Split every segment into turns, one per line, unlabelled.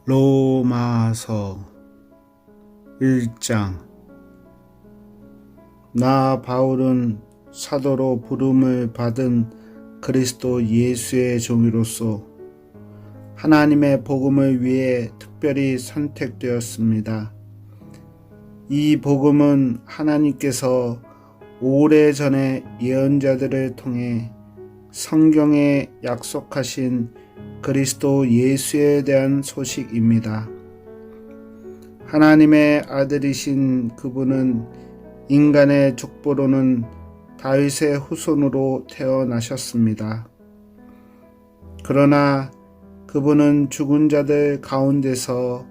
로마서 1장. 나 바울은 사도로 부름을 받은 그리스도 예수의 종이로서 하나님의 복음을 위해 특별히 선택되었습니다. 이 복음은 하나님께서 오래전에 예언자들을 통해 성경에 약속하신 그리스도 예수에 대한 소식입니다. 하나님의 아들이신 그분은 인간의 족보로는 다윗의 후손으로 태어나셨습니다. 그러나 그분은 죽은 자들 가운데서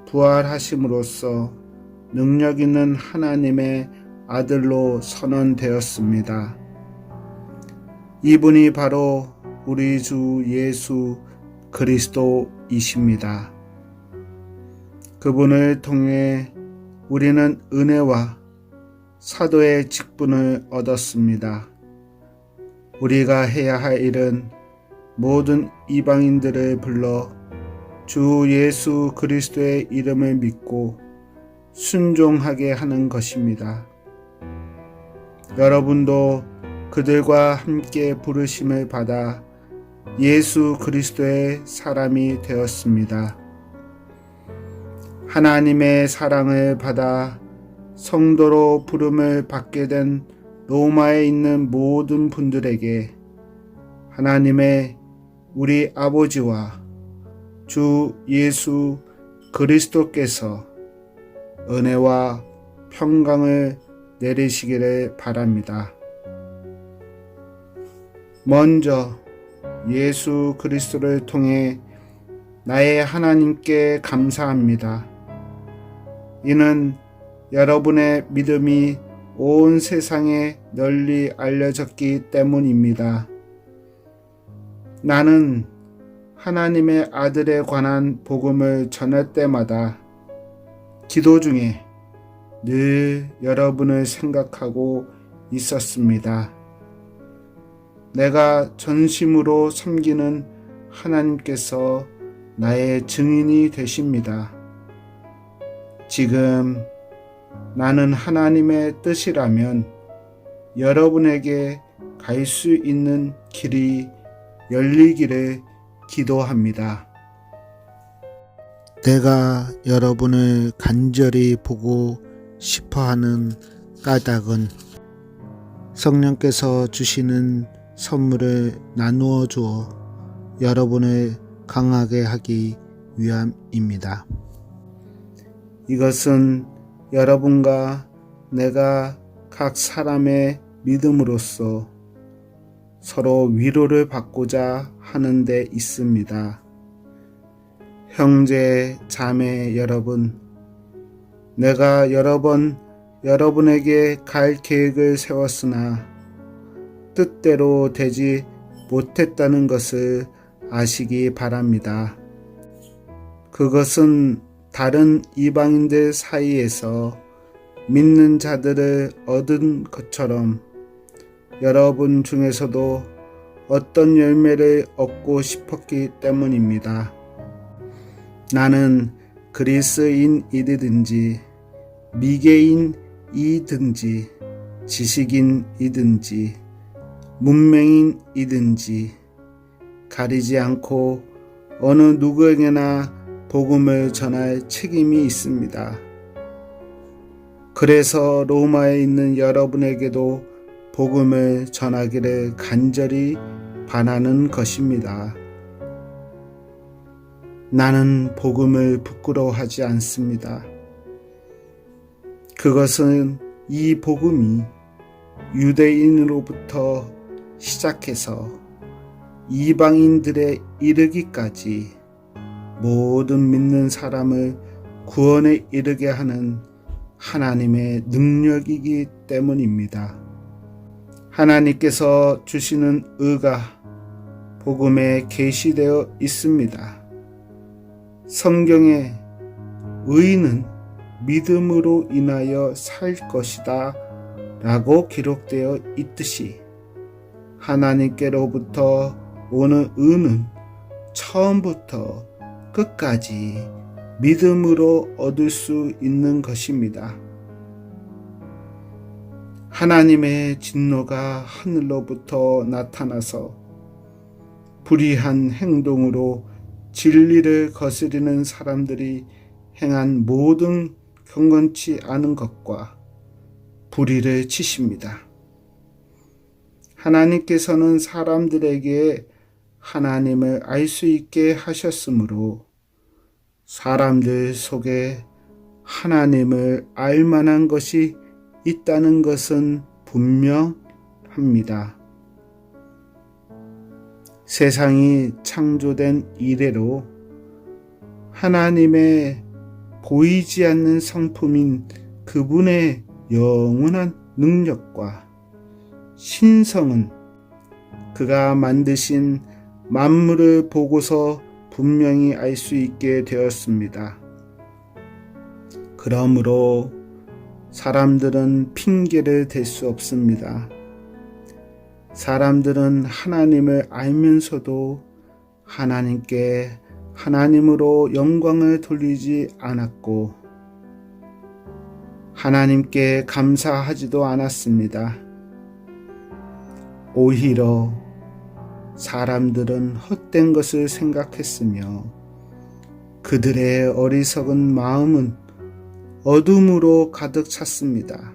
부활하심으로써 능력 있는 하나님의 아들로 선언되었습니다. 이분이 바로 우리 주 예수 그리스도이십니다. 그분을 통해 우리는 은혜와 사도의 직분을 얻었습니다. 우리가 해야 할 일은 모든 이방인들을 불러 주 예수 그리스도의 이름을 믿고 순종하게 하는 것입니다. 여러분도 그들과 함께 부르심을 받아 예수 그리스도의 사람이 되었습니다. 하나님의 사랑을 받아 성도로 부름을 받게 된 로마에 있는 모든 분들에게 하나님의 우리 아버지와 주 예수 그리스도께서 은혜와 평강을 내리시기를 바랍니다. 먼저 예수 그리스도를 통해 나의 하나님께 감사합니다. 이는 여러분의 믿음이 온 세상에 널리 알려졌기 때문입니다. 나는 하나님의 아들에 관한 복음을 전할 때마다 기도 중에 늘 여러분을 생각하고 있었습니다. 내가 전심으로 섬기는 하나님께서 나의 증인이 되십니다. 지금 나는 하나님의 뜻이라면 여러분에게 갈 수 있는 길이 열리기를 기도합니다. 내가 여러분을 간절히 보고 싶어하는 까닭은 성령께서 주시는 선물을 나누어 주어 여러분을 강하게 하기 위함입니다. 이것은 여러분과 내가 각 사람의 믿음으로써 서로 위로를 받고자 하는 데 있습니다. 형제, 자매 여러분, 내가 여러 번 여러분에게 갈 계획을 세웠으나 뜻대로 되지 못했다는 것을 아시기 바랍니다. 그것은 다른 이방인들 사이에서 믿는 자들을 얻은 것처럼 여러분 중에서도 어떤 열매를 얻고 싶었기 때문입니다. 나는 그리스인이든지 미개인이든지 지식인이든지 문맹인이든지 가리지 않고 어느 누구에게나 복음을 전할 책임이 있습니다. 그래서 로마에 있는 여러분에게도 복음을 전하기를 간절히 바라는 것입니다. 나는 복음을 부끄러워하지 않습니다. 그것은 이 복음이 유대인으로부터 시작해서 이방인들에 이르기까지 모든 믿는 사람을 구원에 이르게 하는 하나님의 능력이기 때문입니다. 하나님께서 주시는 의가 복음에 계시되어 있습니다. 성경에 의인은 믿음으로 인하여 살 것이다 라고 기록되어 있듯이 하나님께로부터 오는 의는 처음부터 끝까지 믿음으로 얻을 수 있는 것입니다. 하나님의 진노가 하늘로부터 나타나서 불의한 행동으로 진리를 거스리는 사람들이 행한 모든 경건치 않은 것과 불의를 치십니다. 하나님께서는 사람들에게 하나님을 알 수 있게 하셨으므로 사람들 속에 하나님을 알 만한 것이 있다는 것은 분명합니다. 세상이 창조된 이래로 하나님의 보이지 않는 성품인 그분의 영원한 능력과 신성은 그가 만드신 만물을 보고서 분명히 알 수 있게 되었습니다. 그러므로 사람들은 핑계를 댈 수 없습니다. 사람들은 하나님을 알면서도 하나님께 하나님으로 영광을 돌리지 않았고 하나님께 감사하지도 않았습니다. 오히려 사람들은 헛된 것을 생각했으며 그들의 어리석은 마음은 어둠으로 가득 찼습니다.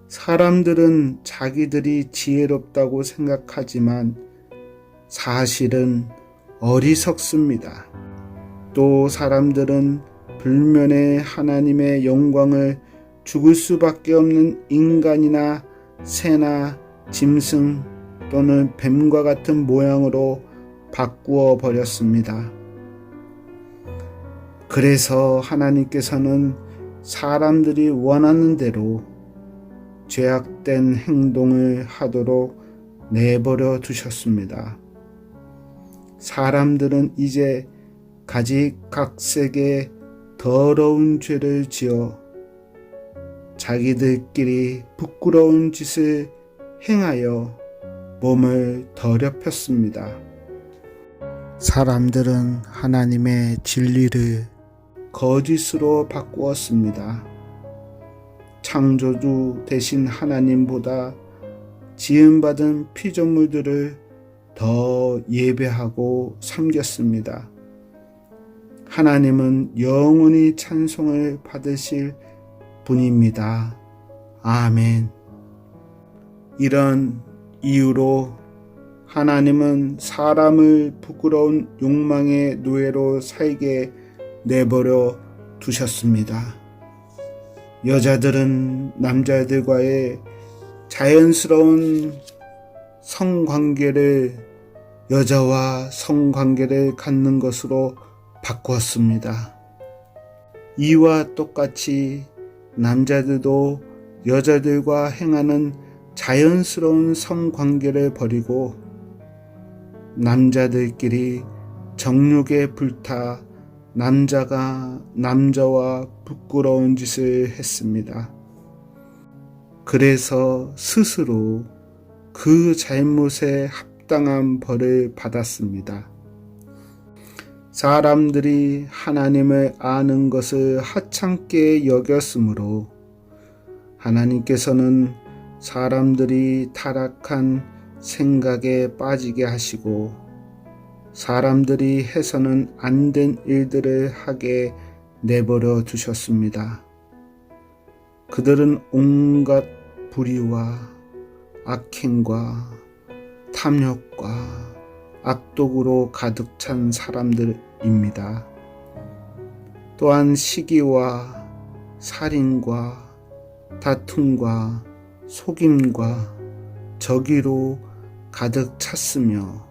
사람들은 자기들이 지혜롭다고 생각하지만 사실은 어리석습니다. 또 사람들은 불면의 하나님의 영광을 죽을 수밖에 없는 인간이나 새나 짐승 또는 뱀과 같은 모양으로 바꾸어 버렸습니다. 그래서 하나님께서는 사람들이 원하는 대로 죄악된 행동을 하도록 내버려 두셨습니다. 사람들은 이제 가지각색의 더러운 죄를 지어 자기들끼리 부끄러운 짓을 행하여 몸을 더럽혔습니다. 사람들은 하나님의 진리를 거짓으로 바꾸었습니다. 창조주 대신 하나님보다 지음받은 피조물들을 더 예배하고 섬겼습니다. 하나님은 영원히 찬송을 받으실 분입니다. 아멘. 이런 이유로 하나님은 사람을 부끄러운 욕망의 노예로 살게 내버려 두셨습니다. 여자들은 남자들과의 자연스러운 성관계를 여자와 성관계를 갖는 것으로 바꾸었습니다. 이와 똑같이 남자들도 여자들과 행하는 자연스러운 성관계를 버리고 남자들끼리 정욕에 불타 남자가 남자와 부끄러운 짓을 했습니다. 그래서 스스로 그 잘못에 합당한 벌을 받았습니다. 사람들이 하나님을 아는 것을 하찮게 여겼으므로 하나님께서는 사람들이 타락한 생각에 빠지게 하시고 사람들이 해서는 안 된 일들을 하게 내버려 두셨습니다. 그들은 온갖 불의와 악행과 탐욕과 악독으로 가득 찬 사람들입니다. 또한 시기와 살인과 다툼과 속임과 저기로 가득 찼으며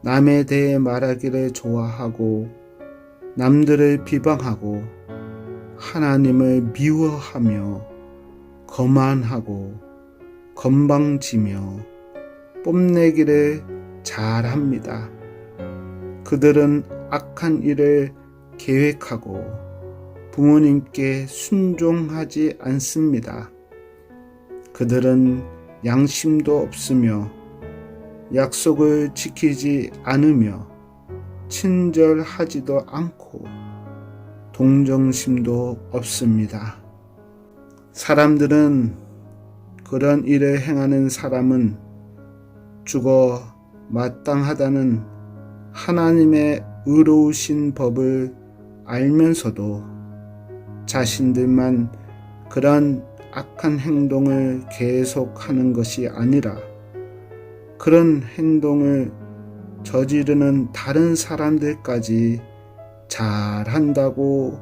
남에 대해 말하기를 좋아하고 남들을 비방하고 하나님을 미워하며 거만하고 건방지며 뽐내기를 잘합니다. 그들은 악한 일을 계획하고 부모님께 순종하지 않습니다. 그들은 양심도 없으며 약속을 지키지 않으며 친절하지도 않고 동정심도 없습니다. 사람들은 그런 일을 행하는 사람은 죽어 마땅하다는 하나님의 의로우신 법을 알면서도 자신들만 그런 악한 행동을 계속하는 것이 아니라 그런 행동을 저지르는 다른 사람들까지 잘한다고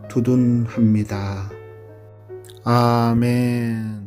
두둔합니다. 아멘.